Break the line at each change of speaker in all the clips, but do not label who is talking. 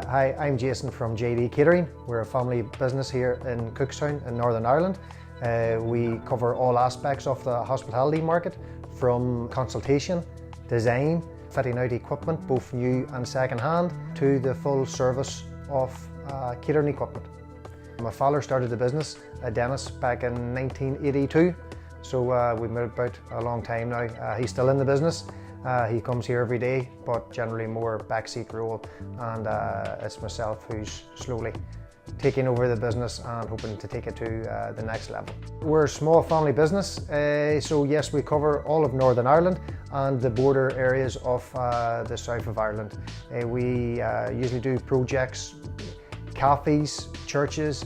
Hi, I'm Jason from JD Catering. We're a family business here in Cookstown in Northern Ireland. We cover all aspects of the hospitality market, from consultation, design, fitting out equipment, both new and second hand, to the full service of catering equipment. My father started the business, a dentist, back in 1982, so we've been about a long time now. He's still in the business. He comes here every day, but generally more backseat role, and it's myself who's slowly taking over the business and hoping to take it to the next level. We're a small family business, so yes, we cover all of Northern Ireland and the border areas of the south of Ireland. We usually do projects, cafes, churches,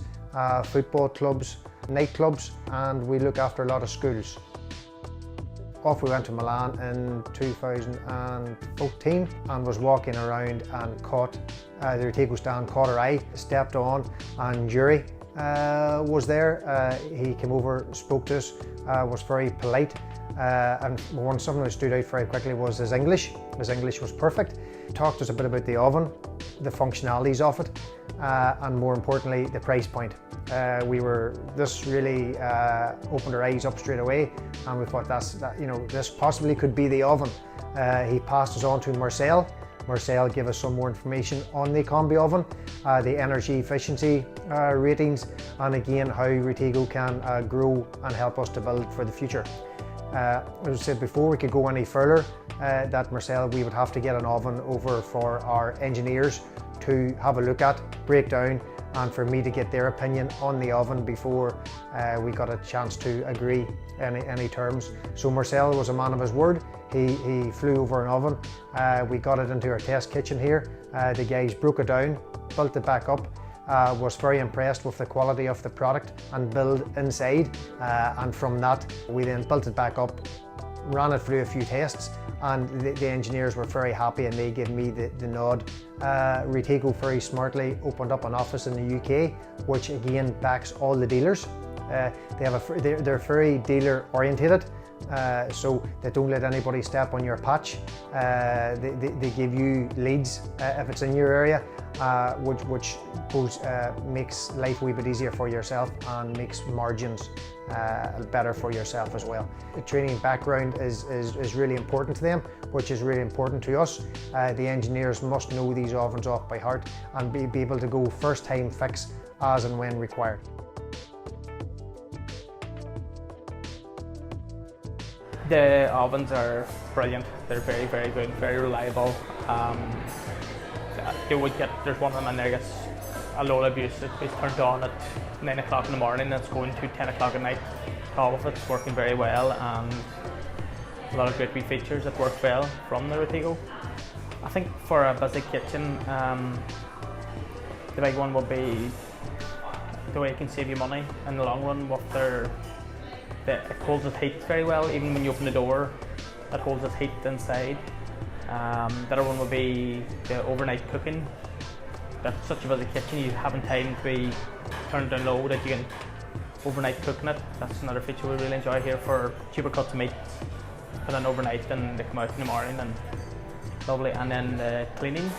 football clubs, nightclubs, and we look after a lot of schools. Off we went to Milan in 2014 and was walking around and caught the Retigo stand, caught our eye, stepped on, and Currie was there. He came over, spoke to us, was very polite, and something that stood out very quickly was his English. His English was perfect. Talked to us a bit about the oven, the functionalities of it, and more importantly, the price point. This really opened our eyes up straight away, and we thought this possibly could be the oven. He passed us on to Marcel. Marcel gave us some more information on the Combi oven, the energy efficiency ratings, and again how Retigo can grow and help us to build for the future. As I said before, we could go any further, that Marcel, we would have to get an oven over for our engineers to have a look at, break down, and for me to get their opinion on the oven before we got a chance to agree any terms. So Marcel was a man of his word. He flew over an oven. We got it into our test kitchen here. The guys broke it down, built it back up, was very impressed with the quality of the product and build inside, and from that we then built it back up, ran it through a few tests, and the engineers were very happy and they gave me the nod. Retigo very smartly opened up an office in the UK, which again backs all the dealers. They're very dealer orientated, so they don't let anybody step on your patch. They give you leads if it's in your area, which makes life a wee bit easier for yourself and makes margins better for yourself as well. The training background is really important to them, which is really important to us. The engineers must know these ovens off by heart and be able to go first time fix as and when required.
The ovens are brilliant. They're very, very good, very reliable. There's one of them in there gets a load of abuse. It's turned on at 9 o'clock in the morning and it's going to 10 o'clock at night. All of it's working very well, and a lot of great wee features that work well from the Retigo. I think for a busy kitchen, the big one will be the way it can save you money in the long run. It holds its heat very well, even when you open the door, it holds its heat inside. The other one will be the overnight cooking. That's such a busy kitchen, you haven't time to be turned down low that you can overnight cooking it. That's another feature we really enjoy here for cheaper cuts of meat. Put in overnight and they come out in the morning, and lovely. And then the cleaning,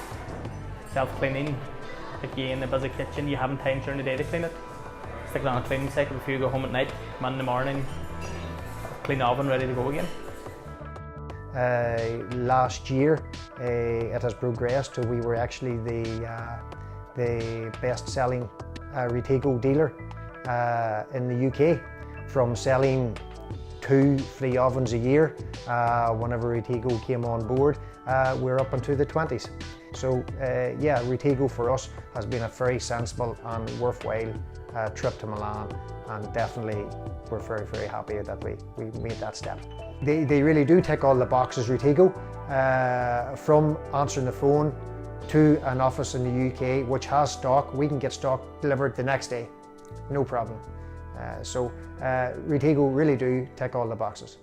self-cleaning. Again, a busy kitchen, you haven't time during the day to clean it. Stick it on a cleaning cycle before you go home at night. Come in the morning, clean the oven, ready to go again.
Last year it has progressed, so we were actually the best-selling Retigo dealer in the UK, from selling 2-3 ovens a year. Whenever Retigo came on board, we're up into the 20s. So yeah, Retigo for us has been a very sensible and worthwhile trip to Milan, and definitely we're very, very happy that we made that step. They really do tick all the boxes, Retigo, from answering the phone to an office in the UK which has stock. We can get stock delivered the next day, no problem. So Retigo really do tick all the boxes.